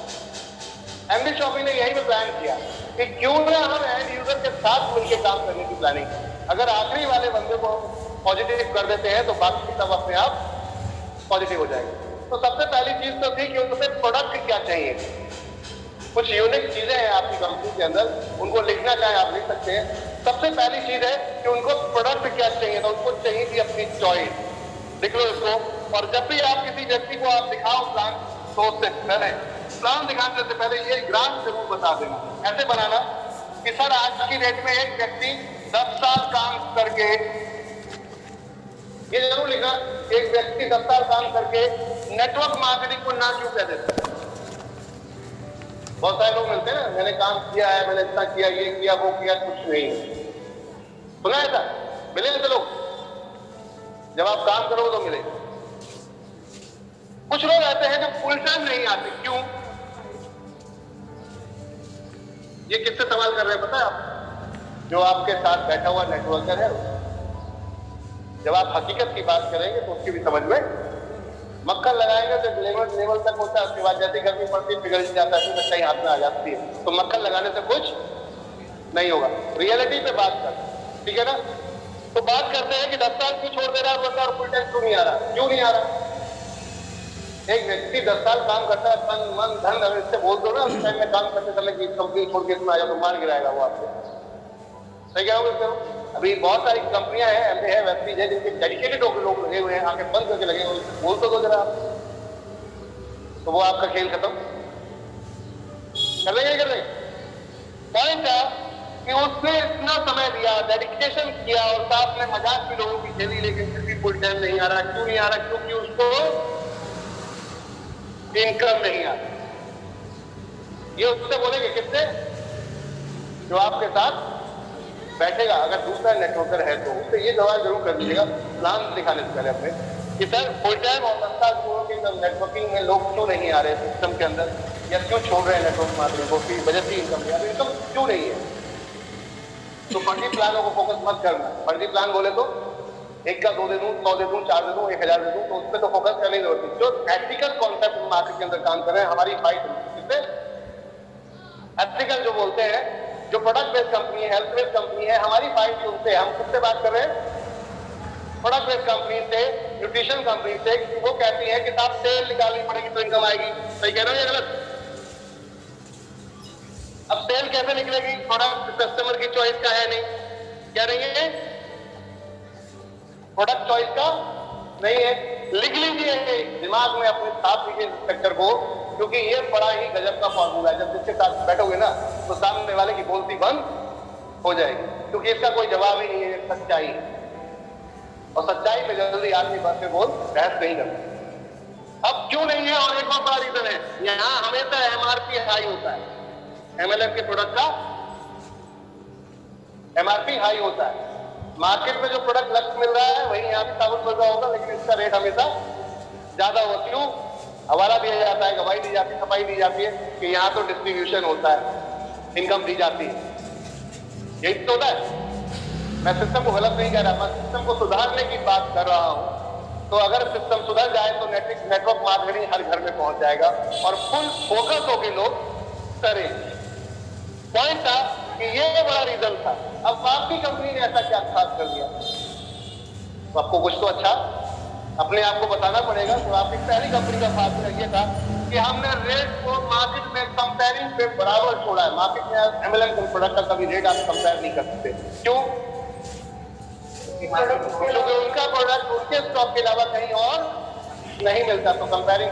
एनबी शॉपी ने यही में प्लान किया कि क्यों ना हम एंड यूजर के साथ मिलकर काम करने की प्लानिंग। अगर आखिरी वाले बंदे को पॉजिटिव कर देते हैं तो बाकी सब अपने आप पॉजिटिव हो जाएगा। तो सबसे पहली चीज तो थी कि उनसे प्रोडक्ट क्या चाहिए। कुछ यूनिक चीजें हैं आपकी कंपनी के अंदर, उनको लिखना चाहे आप लिख सकते हैं। सबसे पहली चीज है कि उनको प्रोडक्ट क्या चाहिए, तो उनको चाहिए थी अपनी चॉइस। लिख लो इसको, और जब भी आप किसी व्यक्ति को आप दिखाओ प्लान, तो उससे पहले प्लान दिखाने से पहले ये ग्राफ जरूर बता देना। ऐसे बनाना कि सर आज की डेट में एक व्यक्ति 10 साल काम करके, ये जरूर लिखना, एक व्यक्ति 10 साल काम करके नेटवर्क मार्केटिंग को ना क्यों कह देता है। बहुत सारे लोग मिलते हैं ना, मैंने काम किया है, मैंने इतना किया, ये किया, वो किया, कुछ नहीं। सुना है ऐसा? मिले ऐसे लोग? जब आप काम करो तो मिले। कुछ लोग ऐसे हैं जो फुल टाइम नहीं आते, क्यों? ये किससे सवाल कर रहे हैं पता है आप? जो आपके साथ बैठा हुआ नेटवर्कर है। जब आप हकीकत की बात करेंगे तो उसकी भी समझ में, मक्खन लगाएंगे तो लेवल तक होता है, उसके बाद जैसे गर्मी पड़ती है पिघल जाता है, फिर सही हाथ में आ जाती है। तो मक्खन लगाने से कुछ नहीं होगा। रियलिटी पे बात कर, ठीक है ना? तो बात करते हैं कि 10 साल क्यों छोड़ दे रहा है बंदा और फुल टाइम क्यों नहीं आ रहा? क्यों नहीं आ रहा? एक व्यक्ति 10 साल काम करता है, तन मन धन, अगर इससे बोल दो ना उस टाइम में काम करते समय कि कंपनी छोड़ के इसमें आ जाओ तो मार गिराएगा वो आपको। सही कह रहा हूँ? अभी बहुत सारी कंपनियां हैं, ऐसे है, वेबसाइट है, जिनके डेडिकेटेड होकर लोग लगे हुए हैं, आंखें बंद करके लगे हुए, बोल तो दो जरा आप, तो वो आपका खेल खत्म कर देंगे। पॉइंट है कि उसने इतना समय दिया, डेडिकेशन किया, और साथ में मजाक भी लोगों की खेली, लेकिन फिर भी फुल टाइम नहीं आ रहा। क्यों नहीं आ रहा? क्योंकि उसको इनकम नहीं आ रही। ये उससे बोलेंगे किससे? जो आपके साथ बैठेगा। अगर दूसरा नेटवर्कर है तो उससे ये सवाल जरूर कर दीजिएगा प्लान दिखाने से पहले अपने, कि सर फुल टाइम और 10 साल छोड़ो कि नेटवर्किंग में लोग क्यों नहीं आ रहे सिस्टम के अंदर, या क्यों छोड़ रहे हैं नेटवर्क मार्केटिंग को, कि वजह से इनकम क्यों नहीं है? तो फर्जी प्लानों को फोकस मत करना। फर्जी प्लान बोले तो 1 का 2 दे दूं, 100 दे दूं, 4 दे दूं, 1000 दे दूं, तो उस पर तो फोकस करने की जरूरत है। जो एथिकल कॉन्सेप्ट मार्केट के अंदर काम कर रहे हैं, हमारी फाइट किससे? एथिकल जो बोलते हैं, जो प्रोडक्ट बेस्ड कंपनी है, हेल्थ बेस्ड कंपनी है, हमारी फाइट उनसे। हम किससे बात कर रहे हैं? प्रोडक्ट बेस्ड कंपनी से, न्यूट्रिशन कंपनी से। वो कहती है कि साहब सेल निकालनी पड़ेगी तो इनकम आएगी। सही कह रहे हो या गलत? अब सेल कैसे निकलेगी? प्रोडक्ट कस्टमर की चॉइस का है नहीं। क्या नहीं है? प्रोडक्ट चॉइस का नहीं है। लिख लीजिए दिमाग में, अपने साथ लीजिए सेक्टर को, क्योंकि ये बड़ा ही गजब का फॉर्मूला है। जब जिसके साथ बैठोगे ना तो सामने वाले की बोलती बंद हो जाएगी, क्योंकि इसका कोई जवाब ही नहीं है, सच्चाई है। और सच्चाई पे जल्दी आदमी बात पे बोल बहस नहीं करता। अब क्यों नहीं है, और एक और बड़ा रीजन है, यहाँ हमेशा एमआरपी हाई होता है। एमएलएम के प्रोडक्ट का एमआरपी हाई होता है। मार्केट में जो प्रोडक्ट लक्ष्य मिल रहा है वही यहाँ भी साबुत मिल रहा होगा, लेकिन इसका रेट हमेशा ज्यादा होगा। क्यों? हवाला दिया जाता है, गवाही दी जाती है, सफाई दी जाती है कि यहाँ तो डिस्ट्रीब्यूशन होता है, इनकम दी जाती है। यही तो होता है। मैं सिस्टम को गलत नहीं कह रहा, मैं सिस्टम को सुधारने की बात कर रहा हूं। तो अगर सिस्टम सुधर जाए तो नेटवर्क मार्केटिंग हर घर में पहुंच जाएगा और फुल फोकस होके लोग करेंगे। पॉइंट था कि ये बड़ा रीजन था। अब आपकी कंपनी ने ऐसा क्या खास कर दिया, तो आपको कुछ तो अच्छा अपने आप को बताना पड़ेगा। तो आपकी पहली कंपनी का फासला ये था कि हमने रेट को मार्केट में कंपेयरिंग पे बराबर छोड़ा है। मार्केट में एमएलएम प्रोडक्ट का कभी रेट आप कंपेयर नहीं कर सकते। क्यों? क्योंकि उनका प्रोडक्ट उनके स्टॉक के अलावा कहीं और नहीं मिलता, तो कंपेयरिंग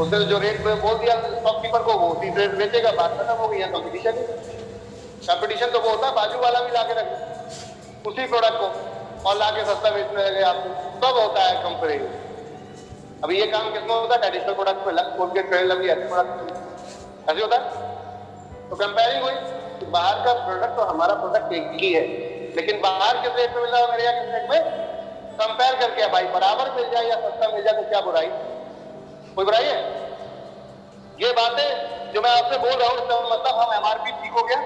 उसने जो रेट में बोल दिया स्टॉक कीपर को, वो उसी रेट बेचेगा, बात खत्म हो गई। यहाँ कंपटीशन ही, कंपटीशन तो वो होता है बाजू वाला भी लाके रखे उसी प्रोडक्ट को और लाके सस्ता बेचने लगे आपको, सब होता है कंपेयरिंग। अभी ये काम किसमें होता है? ट्रेडिशनल प्रोडक्ट में लग कोलगेट फेयर लवली ऐसे प्रोडक्ट ऐसे होता है। तो कंपेयरिंग हुई कि बाहर का प्रोडक्ट और हमारा प्रोडक्ट एक ही है, लेकिन बाहर किस रेट में मिल रहा है, मेरे यहाँ किस रेट में, कंपेयर करके भाई बराबर मिल जाए या सस्ता मिल जाए तो क्या बुराई, कोई बुराई है? ये बातें जो मैं आपसे बोल रहा हूँ इसका मतलब हम एमआरपी ठीक हो गया,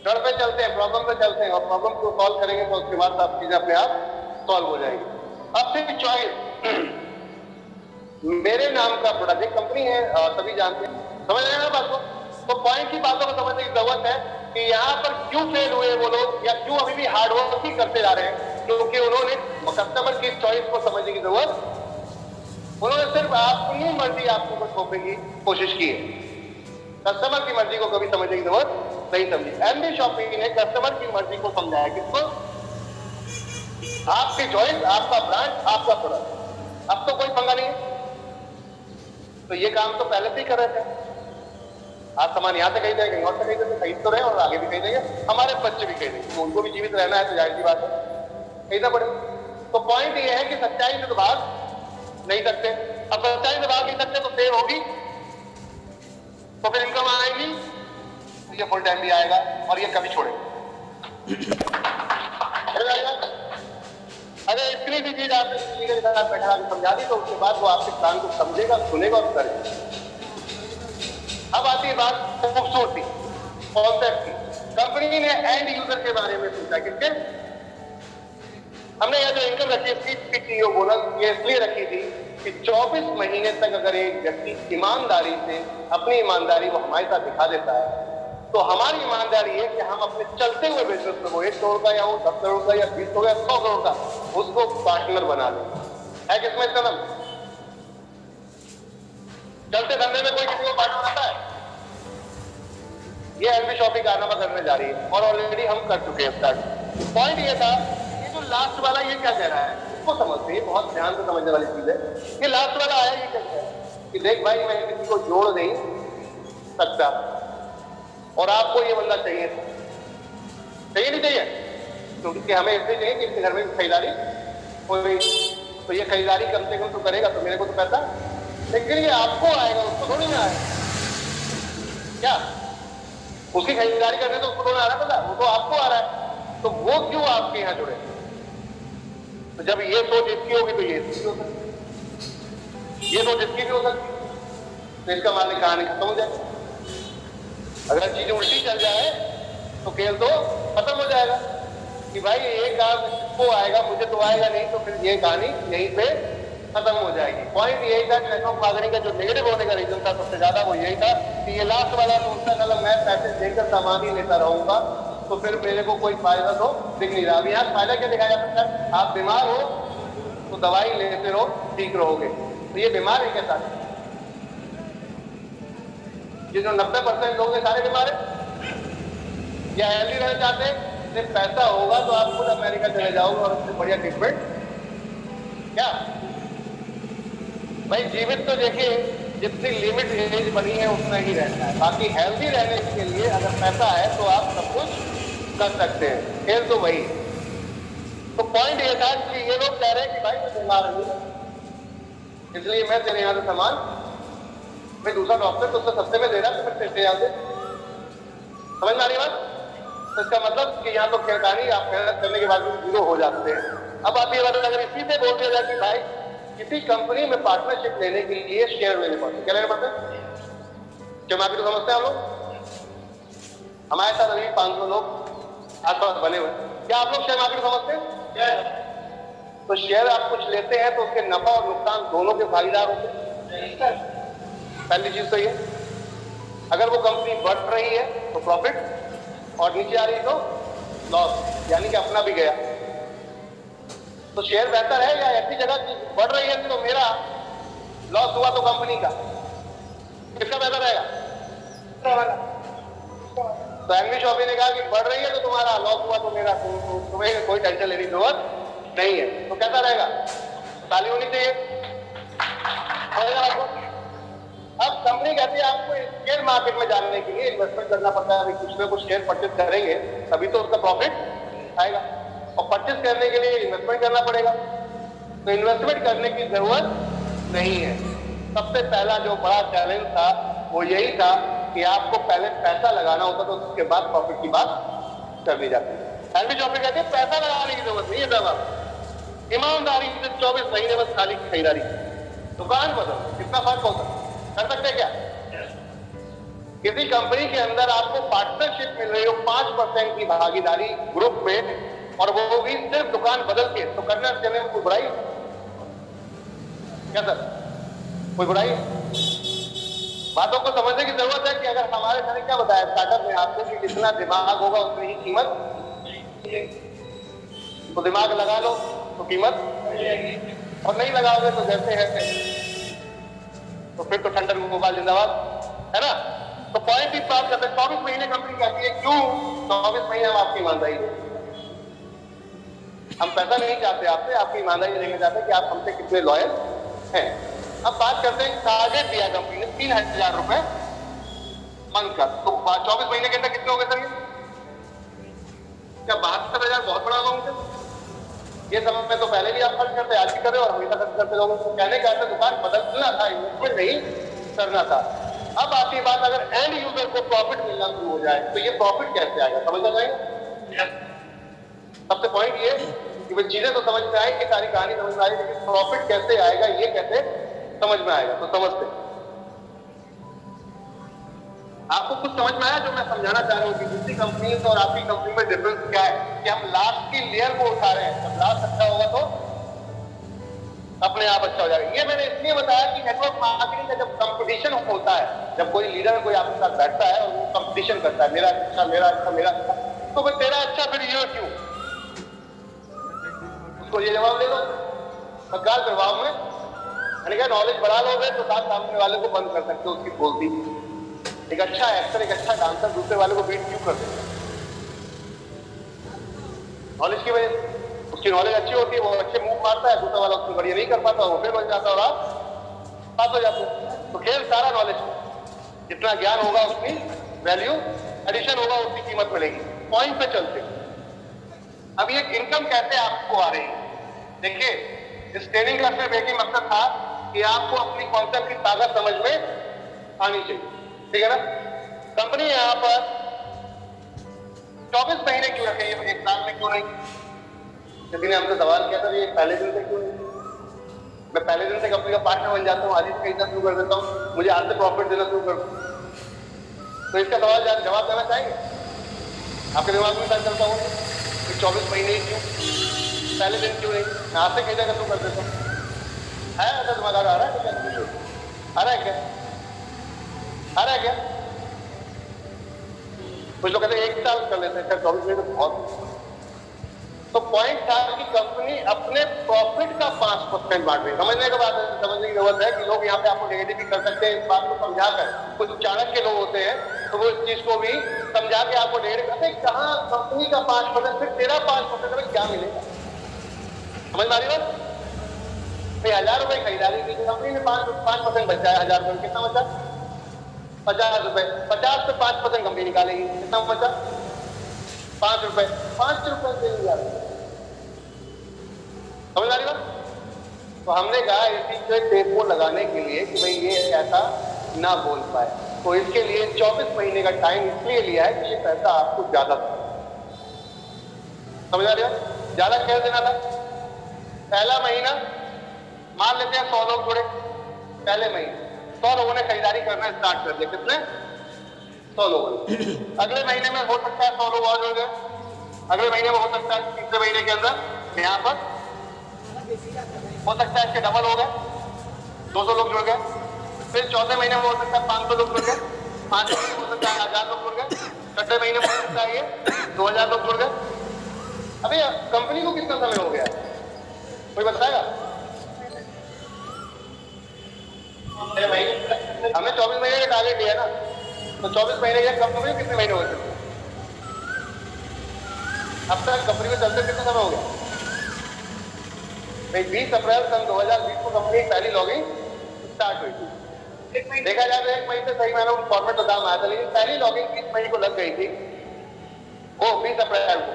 डर पे चलते हैं, प्रॉब्लम पे चलते हैं, और प्रॉब्लम को सॉल्व करेंगे तो उसके बाद सब चीजें अपने आप सॉल्व हो जाएगी। अब फिर चॉइस, मेरे नाम का प्रोडक्ट, एक कंपनी है सभी जानते हैं, समझ रहे हैं ना बात को? तो पॉइंट की बातों को समझने की जरूरत है कि यहाँ पर क्यों फेल हुए वो लोग, या क्यों अभी भी हार्डवर्क ही करते जा रहे हैं, क्योंकि उन्होंने कस्टमर की चॉइस को समझने की जरूरत, उन्होंने सिर्फ अपनी मर्जी आपको को थोपने की कोशिश की है। कस्टमर की मर्जी को कभी समझने की जरूरत नहीं समझी। एनबी शॉपिंग ने कस्टमर की मर्जी को समझाया, किसको? आपकी चॉइस, आपका ब्रांड, आपका प्रोडक्ट। अब तो कोई पंगा नहीं है। तो ये काम तो पहले से ही कर रहे थे। आज सामान यहाँ से कहीं जाएगा, कहीं और से कहीं जाएगा, खरीद तो रहे और आगे भी कहीं जाएंगे, हमारे बच्चे भी खरीदेंगे, तो उनको भी जीवित रहना है तो जाहिर सी बात है खरीदना पड़ेगा। तो पॉइंट ये है कि सच्चाई से तो भाग नहीं सकते। अब सच्चाई से भाग नहीं सकते तो सेव होगी, तो फिर इनकम आएगी, तो ये फुल टाइम भी आएगा और ये कभी छोड़ेगा। अगर इतनी भी चीज आपने के साथ बैठा के समझा दी तो उसके बाद वो आपके प्लान को समझेगा, सुनेगा और करेगा। अब आती है बात खूबसूरती, कॉन्सेप्ट की। कंपनी ने एंड यूजर के बारे में सोचा, किसके? हमने यह जो इनकम रखी है सीपीटीओ बोनस, ये इसलिए रखी थी कि 24 महीने तक अगर एक व्यक्ति ईमानदारी से अपनी ईमानदारी वो हमारे साथ दिखा देता है, तो हमारी ईमानदारी है कि हम अपने चलते हुए बिजनेस में वो 1 करोड़ का या वो 10 करोड़ का या 20 करोड़ या 100 करोड़ का उसको पार्टनर बना ले। है किसमें इसका नाम? चलते धंधे में कोई किसी को पार्टनर आता है? ये एनबी शॉपिंग कारनामा करने जा रही है और ऑलरेडी हम कर चुके हैं स्टार्ट। पॉइंट ये था, ये जो लास्ट वाला ये क्या कह रहा है इसको समझते हैं, बहुत ध्यान से समझने वाली चीज है। ये लास्ट वाला आया ये क्या कह रहा है कि देख भाई मैं किसी को जोड़ नहीं सकता और आपको ये बंदा चाहिए, चाहिए नहीं चाहिए? क्योंकि हमें इसलिए चाहिए कि इसके घर में खरीदारी हो रही, तो ये खरीदारी कम से कम तो करेगा, तो मेरे को तो पैसा, लेकिन ये आपको आएगा, उसको थोड़ी ना आएगा। क्या उसकी खरीदारी करने तो उसको थोड़ा आ रहा है, वो तो आपको आ रहा है, तो वो क्यों आपके यहाँ जुड़े? तो जब ये सोच इसकी होगी तो ये इसकी हो सकती, ये सोच इसकी भी हो सकती, तो इसका मालिक कहानी खत्म हो जाए। अगर चीज उल्टी चल जाए तो खेल तो खत्म हो जाएगा कि भाई ये काम इसको आएगा मुझे तो आएगा नहीं, तो फिर ये कहानी यहीं पे खत्म हो जाएगी। पॉइंट यही था कि नेटवर्क मार्केटिंग का जो नेगेटिव होने का रीजन था सबसे ज्यादा वो यही था कि ये लास्ट वाला सोचता था मैं पैसे देकर सामान ही लेता रहूंगा तो फिर मेरे को कोई फायदा तो दिख नहीं रहा। अभी यहाँ फायदा क्या दिखाया जा सकता है? आप बीमार हो तो दवाई लेते रहो, ठीक रहोगे। तो ये बीमार है क्या सारे? ये जो 90% लोग हैं सारे बीमार हैं या हेल्दी रहना चाहते हैं? सिर्फ पैसा होगा तो आप खुद अमेरिका चले जाओगे और उससे बढ़िया ट्रीटमेंट क्या? भाई जीवित तो देखिए जितनी लिमिट एज बनी है उतना ही रहता है, बाकी हेल्दी रहने के लिए अगर पैसा है तो आप सब कुछ कर सकते हैं। खेल तो वही। तो पॉइंट ये था कि ये लोग कह रहे हैं कि भाई मैं बीमार हूं इसलिए मैं तेरे यहां से सामान, मैं दूसरा डॉक्टर तो उससे सस्ते में दे रहा तो मैं तेरे यहां से, समझ में आ रही बात? तो इसका मतलब कि यहाँ तो खेलदारी आप मेहनत करने के बाद भी जीरो हो जाते हैं। अब आप ये बात अगर इसी से बोल दिया जाए कि भाई किसी कंपनी में पार्टनरशिप लेने के लिए शेयर लेने पड़ते, क्या लेने पड़ते हैं? क्या मार्केट को समझते हैं हम लोग? हमारे साथ अभी 500 लोग आसपास बने हुए, क्या आप लोग शेयर मार्केट समझते हैं? तो शेयर आप कुछ लेते हैं तो उसके नफा और नुकसान दोनों के भागीदार होते हैं। पहली चीज तो ये, अगर वो कंपनी बढ़ रही है तो प्रॉफिट और नीचे आ रही है तो लॉस, यानी कि अपना भी गया। तो शेयर बेहतर है या ऐसी जगह की बढ़ रही है तो मेरा लॉस हुआ तो कंपनी का, किसका बेहतर रहेगा? तो एनबी शॉपी ने कहा कि बढ़ रही है तो तुम्हारा, लॉस हुआ तो मेरा, तुम्हें कोई टेंशन लेने की जरूरत नहीं है। तो कैसा रहेगा? ताली होनी चाहिए। अब कंपनी कहती है आपको शेयर मार्केट में जानने के लिए इन्वेस्टमेंट करना पड़ता है, कुछ ना कुछ शेयर परचेज करेंगे तभी तो उसका प्रॉफिट आएगा, और परचेज करने के लिए इन्वेस्टमेंट करना पड़ेगा। तो इन्वेस्टमेंट करने की जरूरत नहीं है। सबसे पहला जो बड़ा चैलेंज था वो यही था कि आपको पहले पैसा लगाना होता तो उसके बाद प्रॉफिट की बात करनी जाती है। एनबी शॉपी कहती है पैसा लगाने की जरूरत नहीं है साहब, ईमानदारी से 24 महीने बस खाली खरीदारी, दुकान बदल, कितना फर्क होता है, कर सकते क्या? किसी कंपनी के अंदर आपको पार्टनरशिप मिल रही हो 5% की भागीदारी ग्रुप में, और वो भी सिर्फ दुकान बदल के, तो करना चले कोई बुराई क्या सर? कोई बुराई? बातों को समझने की जरूरत है कि अगर हमारे सर क्या बताया स्टार्टअप में आपको कि जितना दिमाग होगा उतनी ही कीमत, तो दिमाग लगा लो तो कीमत, और नहीं लगाओगे तो जैसे है तो फिर तो ठंडर मोबाइल जिंदाबाद, है ना? तो पॉइंट इस बात करते हैं 24 महीने कंपनी कहती है, क्यों 24 महीने हम आपकी ईमानदारी दें? हम पैसा नहीं चाहते आपसे, आपकी ईमानदारी देखना चाहते हैं कि आप हमसे कितने लॉयल हैं। अब बात करते हैं, टारगेट दिया कंपनी ने 3000 रुपए मंथ का, तो 24 महीने के अंदर कितने हो गए सर? क्या 72,000 बहुत बड़ा अमाउंट है? ये समय में तो पहले भी आप खर्च करते, आज भी कर रहे हो और हमेशा खर्च करते लोगों को। कहने का अर्थ दुकान बदलना था, इन्वेस्टमेंट नहीं करना था। अब आती बात, अगर एंड यूजर को प्रॉफिट मिलना शुरू हो जाए तो ये प्रॉफिट कैसे आएगा, समझ आ जाएगा? सबसे पॉइंट ये कि वो चीजें तो समझ में आए कि सारी कहानी समझ में आई, लेकिन प्रॉफिट कैसे आएगा ये कैसे समझ में आएगा? तो समझते आपको कुछ समझ में आया जो मैं समझाना चाह रहा हूँ कि दूसरी कंपनी और आपकी कंपनी में डिफरेंस क्या है? कि हम लास्ट की लेयर को उठा रहे हैं, जब लास्ट अच्छा होगा तो अपने आप अच्छा हो जाएगा। ये मैंने इसलिए बताया कि नेटवर्क मार्केटिंग का जब कंपटीशन होता है, जब कोई लीडर कोई आपके साथ बैठता है और वो कंपटीशन करता है, मेरा अच्छा मेरा अच्छा मेरा अच्छा, तो फिर तेरा अच्छा फिर ये क्यों? उसको ये जवाब दे दो तत्काल प्रभाव में, मैंने कहा नॉलेज बढ़ा लोगे तो साथ सामने वाले को बंद कर सकते हो उसकी बोलती। एक अच्छा एक्टर, एक अच्छा डांसर दूसरे वाले को बीट क्यों कर देता? नॉलेज की वजह से। उसकी नॉलेज अच्छी होती है, वो अच्छे मूव मारता है, दूसरा वाला उसको बढ़िया नहीं कर पाता, वो फिर बन जाता है और आप पास हो जाते हैं। तो खेल सारा नॉलेज, जितना ज्ञान होगा उतनी वैल्यू एडिशन होगा, उतनी कीमत मिलेगी। पॉइंट पे चलते। अब ये इनकम कैसे आपको आ रही है? देखिए, इस ट्रेनिंग का सिर्फ एक ही मकसद था कि आपको अपनी कॉन्सेप्ट की ताकत समझ में आनी चाहिए, ठीक है ना? कंपनी यहां पर 24 महीने क्यों रखे, एक साल में क्यों नहीं? किसी ने हमसे सवाल किया था ये पहले दिन से क्यों नहीं? मैं पहले दिन से कंपनी का पार्टनर बन जाता हूँ, आज ही खरीदना शुरू कर देता हूँ, मुझे आज से प्रॉफिट देना शुरू कर दूँ। तो इसका सवाल जवाब देना चाहेंगे? आपके दिमाग में क्या चलता हो? 24 महीने क्यों, पहले दिन क्यों नहीं? मैं आज से खरीदना शुरू कर देता हूँ। है ऐसा दिमाग आ रहा है क्या? आ रहा है क्या? आ रहा है क्या? कुछ लोग कहते हैं 1 साल कर लेते हैं, 24 महीने तो बहुत। तो पॉइंट था कि कंपनी अपने प्रॉफिट का 5% बांट रही है। समझने का बात है, समझने की जरूरत है कि लोग यहाँ पे आपको नेगेटिव भी कर सकते हैं, इस बात को समझा कर। कुछ चाणक्य लोग होते हैं तो वो इस चीज को भी समझा के आपको नेगेटिव करते हैं। कहाँ कंपनी का 5%, फिर तेरा 5% में क्या मिलेगा? समझ में आ रही बात? भाई 1000 रुपए खरीदारी की कंपनी ने 5% बचा है, 1000 रुपए कितना बचा? 50 रुपए। 50 से 5% कंपनी निकालेगी, कितना बचा? 5 रुपए। 5 रुपए से नहीं जाएगा, समझ आ रही बात? तो हमने कहा इसी से टेप को लगाने के लिए कि भाई ये ऐसा ना बोल पाए, तो इसके लिए 24 महीने का टाइम इसलिए लिया है कि ये पैसा आपको ज्यादा समझ आ रही है? ज्यादा कैसे देना था? पहला महीना मान लेते हैं 100 लोग जुड़े, पहले महीने 100 लोगों ने खरीदारी करना स्टार्ट कर दिया। कितने? 100 लोगों ने। अगले महीने में हो सकता है 100 लोग और जुड़ गए, अगले महीने में हो सकता है तीसरे महीने के अंदर यहाँ पर हो सकता है इसके डबल हो गए, 200 लोग जुड़ गए। फिर चौथे महीने में हो सकता है 500 लोग जुड़ गए, 5 महीने में हो सकता है 1000 लोग जुड़ गए, छठे महीने में हो सकता है ये 2000 लोग जुड़ गए। अभी कंपनी को कितना समय हो गया कोई बताएगा? हमें 24 महीने का टारगेट दिया ना, तो 24 महीने के कंपनी कितने महीने हो सकते? अब तक कंपनी में चलते कितना समय हो गया भाई? 20 अप्रैल सन 2020 को कंपनी पहली लॉगिंग स्टार्ट हुई थी। देखा जाए तो 1 मई से सही मैंने फॉर्मेट तो दाम आया था, लेकिन पहली लॉगिंग 20 मई को लग गई थी, वो 20 अप्रैल को।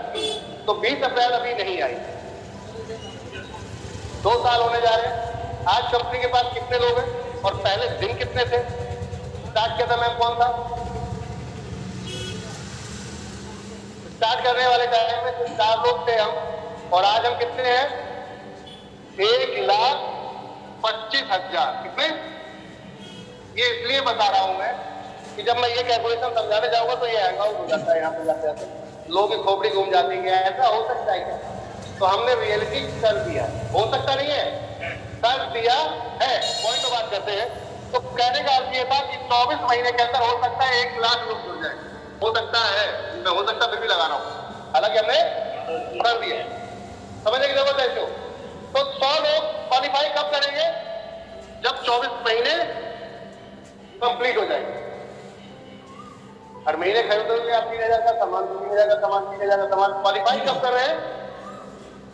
तो 20 अप्रैल अभी नहीं आई, 2 साल होने जा रहे हैं। आज कंपनी के पास कितने लोग हैं और पहले दिन कितने थे? स्टार्ट किया था मैम कौन था? स्टार्ट करने वाले टाइम में सिर्फ 4 लोग थे हम, और आज हम कितने हैं? 1,25,000। कितने? ये इसलिए बता रहा हूं मैं कि जब मैं ये कैलकुलेशन समझाने जाऊंगा तो ये हैंग आउट हो जाता है, यहाँ पे जाते जाते लोगों की खोपड़ी घूम जाती है। ऐसा हो सकता है क्या? तो हमने रियलिटी कर दिया, हो सकता नहीं है, कर दिया है। पॉइंट तो बात करते हैं। तो कहने का अर्थ ये था कि 24 महीने के अंदर हो सकता है 1 लाख लोग जुड़ जाए, हो सकता है, मैं हो सकता फिर भी लगा रहा हूं, हालांकि हमने कर दिया। समझने की जरूरत है इसको। तो 100 लोग क्वालिफाई कब करेंगे? जब 24 महीने कंप्लीट हो जाएंगे। हर महीने खरीदोगे आप 3000 का सामान, 3000 का सामान, 3000 का सामान। क्वालिफाई कब कर रहे हैं?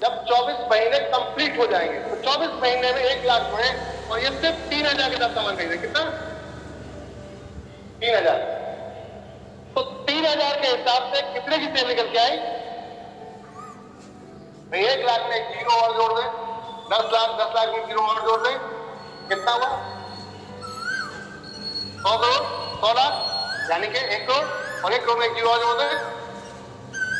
जब 24 महीने कंप्लीट हो जाएंगे। तो 24 महीने में 1 लाख जुड़े और ये सिर्फ 3000 के साथ सामान खरीदे। कितना? 3000। तो 3000 के हिसाब से कितने की सेल निकल के आई? 1 लाख में 1 जीरो और जोड़ दें, 10 लाख में जीरो और जोड़ दें, कितना हुआ? 100 करोड़, 100 लाख, यानी कि 1 करोड़, और 1 करोड़ में 1 जीरो और जोड़ दें,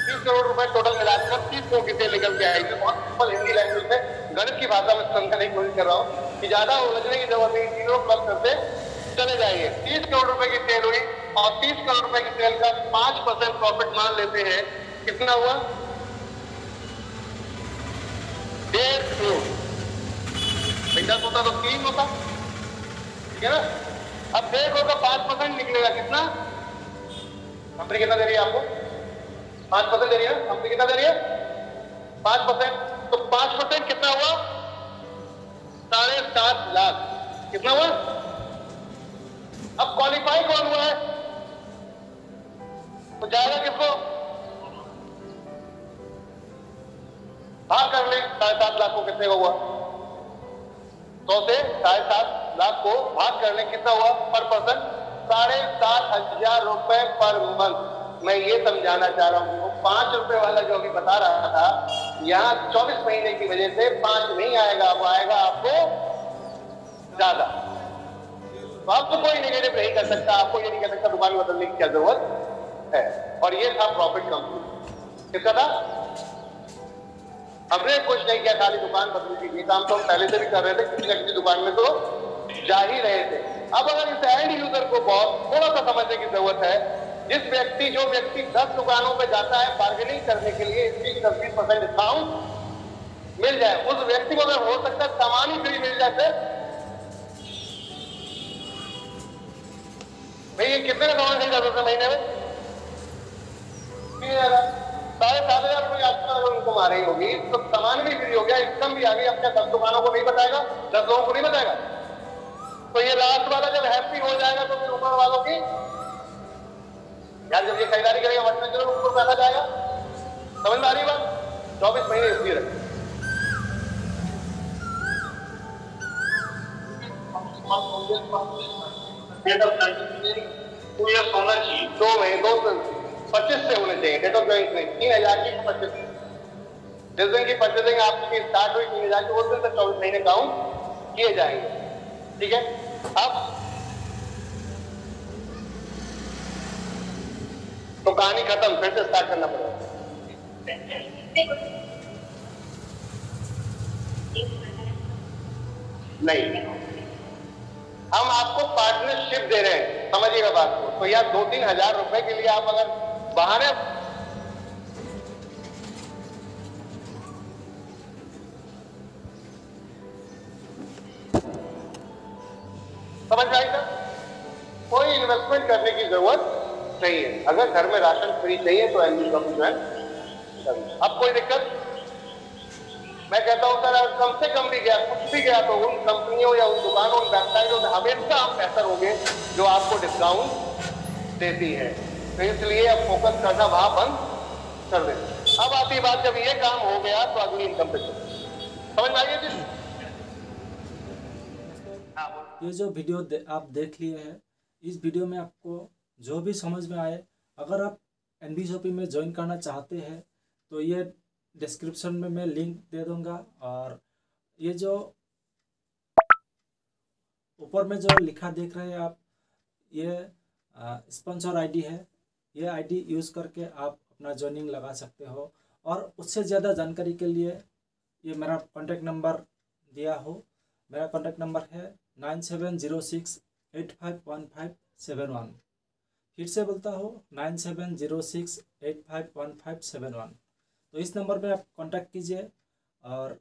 30 करोड़ रुपए टोटल मिलाकर 30 करोड़ की सेल निकल के आई। बहुत सिंपल हिंदी लैंग्वेज में, गणित की भाषा में समझाने की कोशिश कर रहा हूँ कि ज्यादा उलझने की जरूरत नहीं, जीरो प्लस करते चले जाइए। 30 करोड़ रुपए की सेल हुई और 30 करोड़ रुपए की सेल का 5% प्रॉफिट मान लेते हैं, कितना हुआ? 1.5 करोड़। 10 होता तो 3 होता, ठीक है ना? अब 1.5 करोड़ का 5% निकलेगा, कितना? कंपनी कितना दे रही है आपको? 5% दे रही है। कंपनी कितना दे रही है? 5%। तो 5% कितना हुआ? 7.5 लाख। कितना हुआ? अब क्वालिफाई कौन हुआ है? तो जाएगा किसको? भाग कर ले 7.5 लाख को, कितने का हुआ? 100 से 7.5 लाख को भाग कर ले, कितना हुआ पर पर्सन? 7,500 रुपए पर मंथ। मैं ये समझाना चाह रहा हूं, 5 रुपए वाला जो अभी बता रहा था, यहाँ 24 महीने की वजह से 5 नहीं आएगा, वो आएगा आपको ज्यादा। तो आपको कोई नेगेटिव नहीं कर सकता, आपको ये नहीं कर सकता दुकान बदलने की क्या जरूरत है। और ये था प्रॉफिट कंपनी। किसका था? हमने कुछ नहीं किया, खाली दुकान बदलने की काम तो हम पहले से भी कर रहे थे, किसी न किसी दुकान में तो जा ही रहे थे। अब अगर इस एंड यूजर को बहुत थोड़ा सा समझने की जरूरत है। जो व्यक्ति 10 दुकानों पे जाता है बार्गेनिंग करने के लिए, इसकी 20% डिस्काउंट मिल जाए, उस व्यक्ति को अगर हो सकता है सामान ही फ्री मिल जाए, भाई ये कितने का सामान खरीदा था महीने में? 7,500 रुपये आपको इनकम आ रही होगी, तो सामान भी फ्री हो गया, इनकम भी आ गई। अपने 10 दुकानों को नहीं बताएगा, 10 लोगों को नहीं बताएगा, तो ये लास्ट वाला जब हैप्पी हो जाएगा तो फिर ऊपर वालों की यार, जब ये खरीदारी करेगा मतलब जरूर ऊपर पैसा जाएगा। समझ में आ रही बात? 24 महीने इसलिए रखें। डेट ऑफ ज्वाइनिंग 2 ईयर्स होना चाहिए, 2 महीने 25 से होने चाहिए डेट ऑफ ज्वाइनिंग नहीं, 3000 की 25 जिस दिन की परचेसिंग आपकी स्टार्ट हुई 3000 की उस दिन से 24 महीने काउंट किए जाएंगे। ठीक है, अब तो कहानी खत्म, फिर से स्टार्ट करना पड़ेगा। नहीं, हम आपको पार्टनरशिप दे रहे हैं, समझिएगा बात को। तो यार 2-3 हजार रुपए के लिए आप अगर बहाने समझ में आई सर, कोई इन्वेस्टमेंट करने की जरूरत नहीं है। अगर घर में राशन फ्री चाहिए तो एनबी शॉपी जो है, अब कोई दिक्कत, मैं कहता हूं सर कम से कम भी गया, कुछ भी गया तो उन कंपनियों या उन दुकानों, उन वेबसाइटों में हमेशा आप बेहतर होंगे जो आपको डिस्काउंट देती है। तो इसलिए अब फोकस करना वहां बंद कर देते। अब आती बात, जब ये काम हो गया तो अगली इनकम पे समझ में आइए जी। ये जो वीडियो आप देख लिए हैं, इस वीडियो में आपको जो भी समझ में आए, अगर आप एनबी शॉपी में ज्वाइन करना चाहते हैं तो ये डिस्क्रिप्शन में मैं लिंक दे दूंगा। और ये जो ऊपर में जो लिखा देख रहे हैं आप, ये स्पॉन्सर आईडी है। ये आईडी यूज़ करके आप अपना ज्वाइनिंग लगा सकते हो। और उससे ज़्यादा जानकारी के लिए ये मेरा कॉन्टैक्ट नंबर दिया हो, मेरा कॉन्टैक्ट नंबर है 9706851571। फिर से बोलता हूँ 9706851571। तो इस नंबर पे आप कांटेक्ट कीजिए और